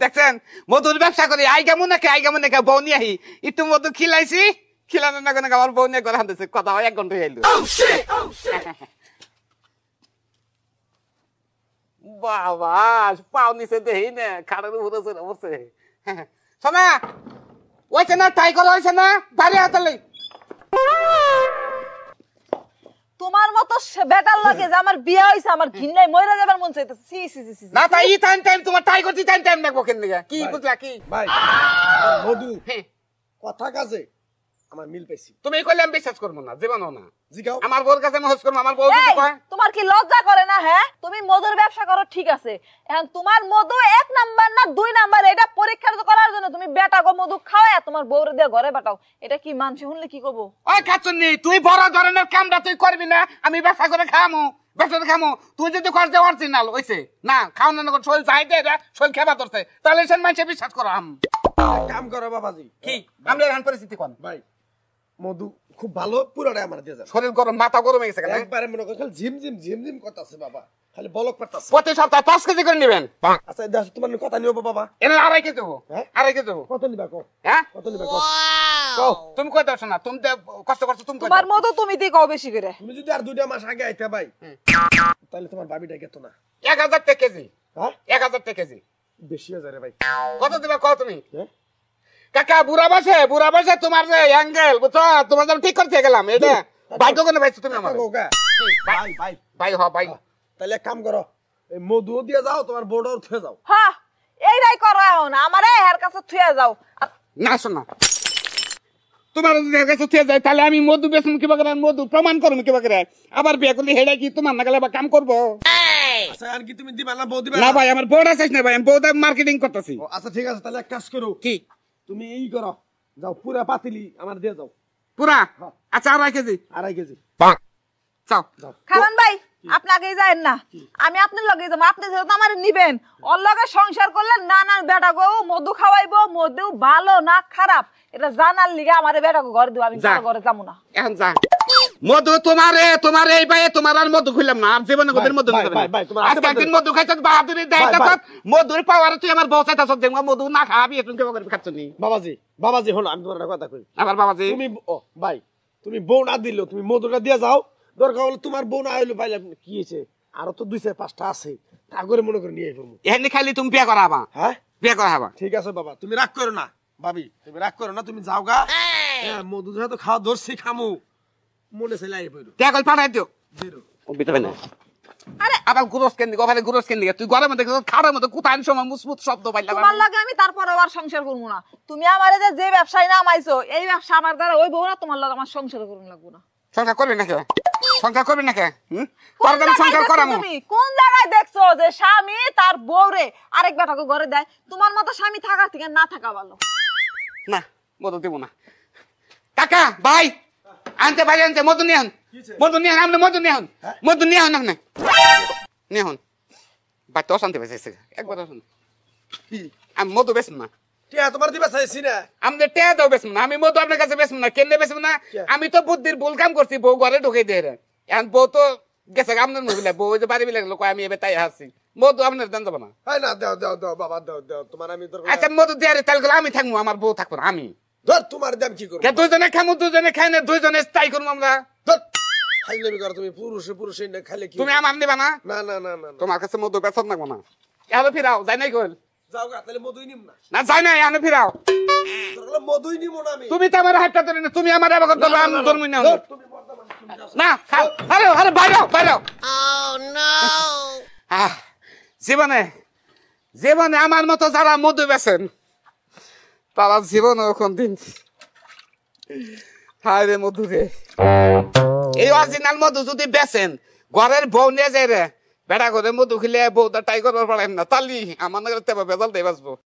দেখছেন মধুর ব্যবসা করি আই কেমন নাকি বউ নিয়ে আহি একটু মধু খিলাইছি খিলানো না কেন আমার বউ নিয়ে করে হাঁটতেছে কথা হয় 1 ঘন্টা হইলো বাবা পাও নিচে দেই না খাড়ার উপরে বসে শোনা ওইছে না ট্রাই করা হয়েছে না বাড়ি হাতালে তোমার মতো বেটার লাগে যে আমার বিয়ে হইছে আমার ঘিন্নায় মইরা যাবার মন চাইতেছে সি সি সি না তাই টাইম তোমার ট্রাই করতে টাইম দেখবো কেন দিকে কি বুঝলা কি ভাই মধু কথা কাজে আমার মিল পাইছি তুমি কইলে আমি বিশ্বাস করব না জীবনও না জিগাও আমার বউর কাছে মহজ করব আমার বউ যদি কয় তোমার কি লজ্জা করে না হ্যাঁ তুমি মধুর ব্যবসা করো ঠিক আছে এখন তোমার মধু 1 নাম্বার না 2 নাম্বার এটা পরীক্ষা করার জন্য তুমি বেটা গো মধু খাওয়া তোমার বউরে দিয়ে ঘরে পাঠাও এটা কি মানুষ শুনলে কি কব ওই কাচুন্নি তুই বড় ধরনের কামটা তুই করবি না আমি ব্যবসা করে খামু তুই যদি করছ অরিজিনাল হইছে না খাওয়া না শরীর চাইতে শরীর খেবা ধরছে তাহলে সেন মানুষে বিশ্বাস করাম কাম করো বাবাজি কি আমরা এখন পরিস্থিতি কোন ভাই মধু খুব ভালো পুরোটা আমার দিয়ে যান শরীর গরম মাথা গরম হয়ে গেছে কেন একবারে মনে করে খালি ঝিমঝিম করতেছে বাবা খালি বলক পারতাছে প্রতি সপ্তাহে 5 কেজি করে নেবেন আচ্ছা দাস তোমার কথা নিও বাবা এনে 2.5 কেজি দেবো 2.5 কেজি দেবো কত নিবা কও হ্যাঁ কত নিবা কও কও তুমি কই দাও না তুমি কষ্ট করছো তুমি কই তোমার মধু তুমি দি কও বেশি করে তুমি যদি আর 2 মাস আগে আইতা ভাই তাহলে তোমার ভাবিটা গেতো না 1000 টাকা কেজি হ্যাঁ 1000 টাকা কেজি বেশি হয়ে যায় ভাই কত দিবা কও তুমি হ্যাঁ কাকা বুড়া বসে তোমার যে অ্যাঙ্গেল বুঝছো তোমার যেন ঠিক করতে গেলাম এটা ভাগ্য কোনে পাইছো তুমি আমার ভাই ভাই ভাই ভাই তাহলে এক কাম করো এই মধু দিয়ে যাও তোমার বোর্ডার থুয়ে যাও হ্যাঁ এইটাই করো এখন আমারে এর কাছে থুয়ে যাও না শোনা তোমার যদি এর কাছে থুয়ে যায় তাহলে আমি মধু বেচুম কিবা করে মধু প্রমাণ করুম কিবা করে আবার বিয়ে করলে হেডা কি তোমার না গেলে বা কাম করবো আচ্ছা আর কি তুমি দিবা না বউ দিবা না ভাই আমার বোর্ড আছে না ভাই আমি বোর্ড মার্কেটিং করতেছি আচ্ছা ঠিক আছে তাহলে এক কাজ করো কি তুমি এই করো যাও পুরা পাতিলি আমার দিয়ে যাও পুরা আচ্ছা 2.5 কেজি 2.5 কেজি চাও খালান ভাই আপনি আগেই যায়েন না আমি আপনার লগে যাবো আপনি যেহেতু আমার নিবেন ওর লগে সংসার করলে না না বেটা গো মধু খাওয়াইবো মধু ভালো না খারাপ এটা জানার লিগে আমারে বেটা গো ঘরে দিব আমি ঘরে যাবো না এখন যা মধু তোমার এই ভাই তোমার আর মধু খুইলাম না জীবনে গোদের মধু আজকে একদিন মধু খাইছ বাহাদুরি দেখাইছ মধুর পাওয়ার তুই আমার বউ চাইতাছ দেখবা মধু না খাবি তুমি কেমন করে খাচ্ছ নি বাবাজি হলো আমি তোমার একটা কথা কই আবার বাবাজি তুমি ভাই তুমি বউ না দিলো তুমি মধুটা দিয়ে যাও দরকার হলে তোমার বউ না হইলো পাইলে কি হয়েছে আরো তো 2-5টা আছে তা করে মনে করে নিয়ে আসবো এমনি খালি তুমি বিয়ে করাবা হ্যাঁ বিয়ে করাবা ঠিক আছে বাবা তুমি রাগ করো না ভাবি তুমি রাগ করো না তুমি যাও গা মধু তো খাওয়া ধরছি খামু মনে চাইলে আই পড়ো কে কল পাঠাই দিও বেরো ও বিতবে না আরে আবার গুরস কেন দিগো ওখানে গুরস কেন দিগো তুই ঘরের মধ্যে খাড়ের মধ্যে কোথায় সময় মুসমুত শব্দ পাইলা তোমার লাগে আমি তারপর আর সংসার করব না তুমি আমারে যে ব্যবসায় নামাইছো এই ব্যবসা আমার দ্বারা ওই বউ না তোমার লাগে আমার সংসার করুন লাগবো না সংসার করবি নাকি সংসার করবি নাকি তোর জন্য সংসার করামু তুমি কোন জায়গায় দেখছো যে স্বামী তার বউরে আরেক বেটাকে ঘরে দেয় তোমার মতো স্বামী থাকা থেকে না থাকা ভালো না মধু দিব না কাকা ভাই আনতে ভাই আনতে মধু নিয়ে আন আপনি মধু নিয়ে আন আপনি নিয়ে আন ভাই তো অশান্তি পাইছে একবার আসুন আমি মধু বেচব না টিয়া তোমার দিবা চাইছি না আমি টিয়া দাও বেচব না আমি মধু আপনার কাছে বেচব না কেন বেচব না আমি তো বুদ্ধির ভুল কাম করছি বউ ঘরে ঢুকে দিয়ে এখন বউ তো গেছে আপনার মহিলা বউ যে বাড়ি বিলে লোক আমি এবার তাই আসছি মধু আপনার দেন যাবো না না দাও বাবা দাও তোমার আমি আচ্ছা মধু দিয়ে তাহলে আমি থাকবো আমার বউ থাকবো না আমি ধর তোমার দাম কি করব দুজনে খামু দুজনে খাই না দুজনে তাই করবো আমরা ধর খাইলে করো তুমি পুরুষে না খাইলে কি তুমি আমার দিবা না না তোমার কাছে মধু বেচত না কোনা এলো ফিরাও যাই নাই কইল যাও গা তাহলে মধুই নিম না না যাই নাই এলো ফিরাও তোরলে মধুই নিব না আমি তুমি তো আমার হাতটা ধরে না তুমি আমার আবার ধরো আমি ধরমই না তুমি বর্তমান তুমি যাও না খাও আরে বাইরে ও নো জীবনে আমার মতো যারা মধু বেচেন তারা জীবনে কোন দিন হায় রে মধু রে এই অরিজিনাল মধু যদি বেচেন ঘরের বউ নিয়ে যায় রে বেড়া করে মধু খেলে বউটা টাই করবার পারেন না তালি আমার নগরে তেবা বেজাল দিয়ে বাঁচবো